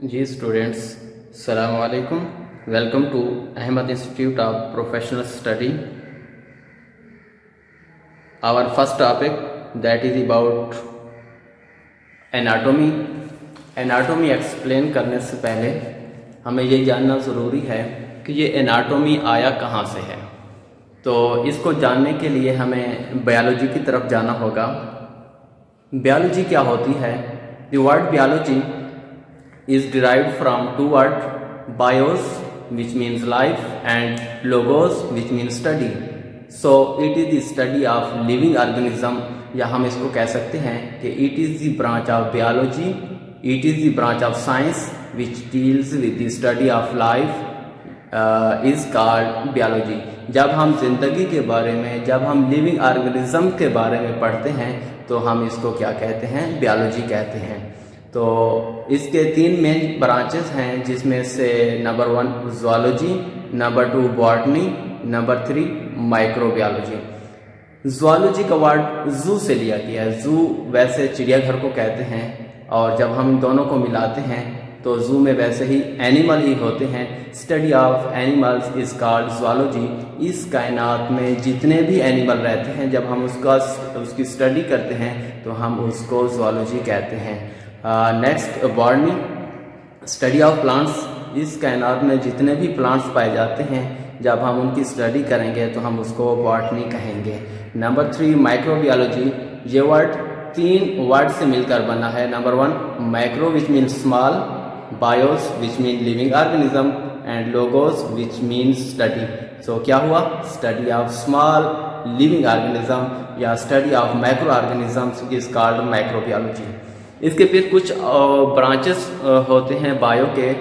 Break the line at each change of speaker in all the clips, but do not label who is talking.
जी students, सलाम वालेकुम। Welcome to Ahmed institute of professional study. Our first topic that is about anatomy. Anatomy explain करने से पहले हमें ये जानना ज़रूरी है कि ये एनाटॉमी आया कहाँ से है। तो इसको जानने के लिए हमें बायोलॉजी की तरफ जाना होगा। बायोलॉजी क्या होती है? The word biology is derived from two words, bios which means life and logos which means study. So it is the study of living organism, या हम इसको कह सकते हैं कि it is the branch of biology, it is the branch of science which deals with the study of life is called biology. जब हम जिंदगी के बारे में, जब हम लिविंग ऑर्गेनिज्म के बारे में पढ़ते हैं तो हम इसको क्या कहते हैं? बायोलॉजी कहते हैं। तो इसके तीन मेन ब्रांचेस हैं, जिसमें से number 1 zoology, number 2 botany, number 3 microbiology. Zoology का वर्ड जू से लिया गया है। जू वैसे चिड़ियाघर को कहते हैं, और जब हम इन दोनों को मिलाते हैं तो जू में वैसे ही एनिमल ही होते हैं। Study of animals is called zoology. इस कायनात में जितने भी एनिमल रहते हैं, जब हम उसकी स्टडी करते हैं तो हम उसको ज़ूलॉजी कहते हैं। Next botany, study of plants. इस कायनात में जितने भी प्लांट्स पाए जाते हैं, जब हम उनकी स्टडी करेंगे तो हम उसको बॉटनी कहेंगे। Number 3 microbiology. ये वर्ड 3 वर्ड से मिलकर बना है। Number 1 micro which mean small, bios which mean living organism and logos which mean study. So क्या हुआ? Study of small living organism या study of micro organisms is called microbiology. इसके फिर कुछ ब्रांचेस होते हैं बायो के,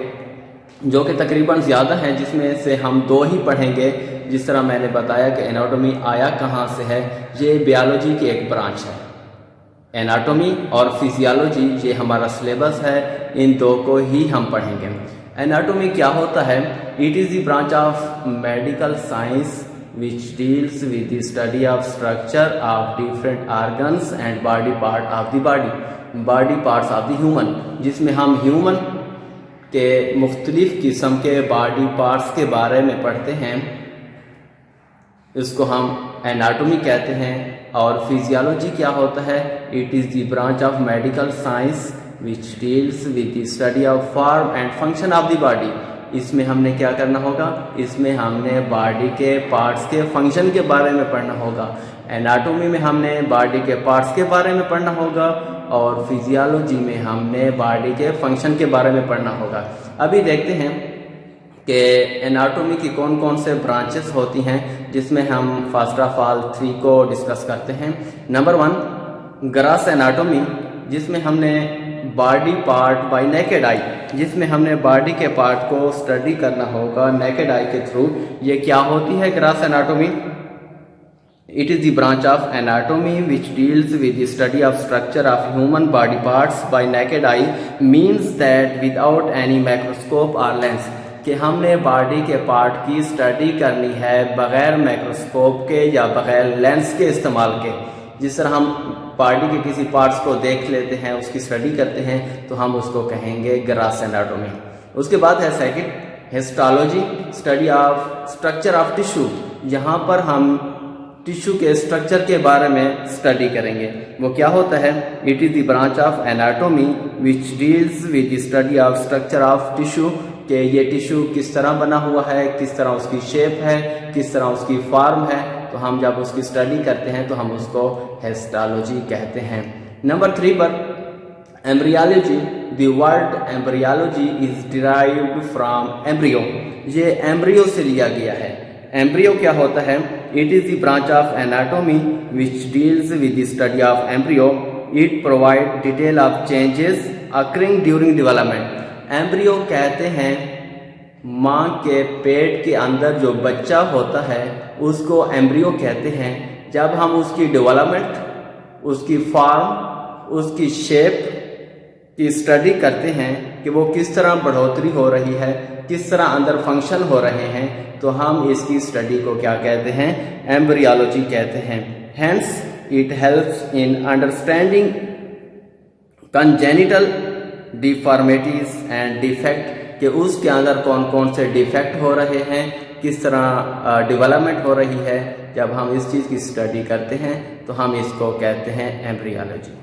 जो कि तकरीबन ज़्यादा हैं, जिसमें से हम 2 ही पढ़ेंगे। जिस तरह मैंने बताया कि एनाटॉमी आया कहाँ से है, ये बायोलॉजी की एक ब्रांच है। एनाटॉमी और फिजियोलॉजी ये हमारा सिलेबस है, इन 2 को ही हम पढ़ेंगे। एनाटॉमी क्या होता है? It is the branch of medical science which deals with the study of structure of different organs and body part of the body parts of the human, जिसमें हम ह्यूमन के मुख्तलिफ किस्म के बॉडी पार्ट्स के बारे में पढ़ते हैं। इसको हम एनाटॉमी कहते हैं। और फिजियोलॉजी क्या होता है? It is the branch of medical science which deals with the study of form and function of the body। इसमें हमने क्या करना होगा? इसमें हमने बॉडी के पार्ट्स के फंक्शन के बारे में पढ़ना होगा। एनाटॉमी में हमने बॉडी के पार्ट्स के बारे में पढ़ना होगा, और फिजियोलॉजी में हमने बॉडी के फंक्शन के बारे में पढ़ना होगा। अभी देखते हैं कि एनाटॉमी की कौन कौन से ब्रांचेस होती हैं, जिसमें हम फर्स्ट ऑफ ऑल 3 को डिस्कस करते हैं। नंबर 1 ग्रॉस एनाटॉमी, जिसमें हमने body part by naked eye, जिसमें हमने बॉडी के पार्ट को स्टडी करना होगा नेकेड आई के थ्रू। ये क्या होती है gross anatomy? It is the branch of anatomy which deals with the study of structure of human body parts bye naked eye, means that without any microscope और lens. कि हमने body के part की study करनी है बग़ैर microscope के या बग़ैर लेंस के इस्तेमाल के। जिस तरह हम बॉडी के किसी पार्ट्स को देख लेते हैं, उसकी स्टडी करते हैं, तो हम उसको कहेंगे ग्रॉस एनाटॉमी। उसके बाद है second histology, study of structure of tissue. यहाँ पर हम टिश्यू के स्ट्रक्चर के बारे में स्टडी करेंगे। वो क्या होता है? It is the branch of anatomy which deals with the study of structure of tissue, कि ये टिश्यू किस तरह बना हुआ है, किस तरह उसकी शेप है, किस तरह उसकी फॉर्म है। तो हम जब उसकी स्टडी करते हैं तो हम उसको हिस्टोलॉजी कहते हैं। नंबर 3 पर embryology. The word embryology is derived from embryo. ये एम्ब्रियो से लिया गया है। एम्ब्रियो क्या होता है? It is the branch of anatomy which deals with the study of embryo. It provide detail of changes occurring during development. Embryo कहते हैं माँ के पेट के अंदर जो बच्चा होता है उसको एम्ब्रियो कहते हैं। जब हम उसकी डेवलपमेंट, उसकी फॉर्म, उसकी शेप की स्टडी करते हैं कि वो किस तरह बढ़ोतरी हो रही है, किस तरह अंदर फंक्शन हो रहे हैं, तो हम इसकी स्टडी को क्या कहते हैं? एम्ब्रियोलॉजी कहते हैं। Hence it helps in understanding congenital deformities and defect, कि उसके अंदर कौन कौन से डिफेक्ट हो रहे हैं, किस तरह डेवलपमेंट हो रही है। जब हम इस चीज़ की स्टडी करते हैं तो हम इसको कहते हैं एम्ब्रियोलॉजी।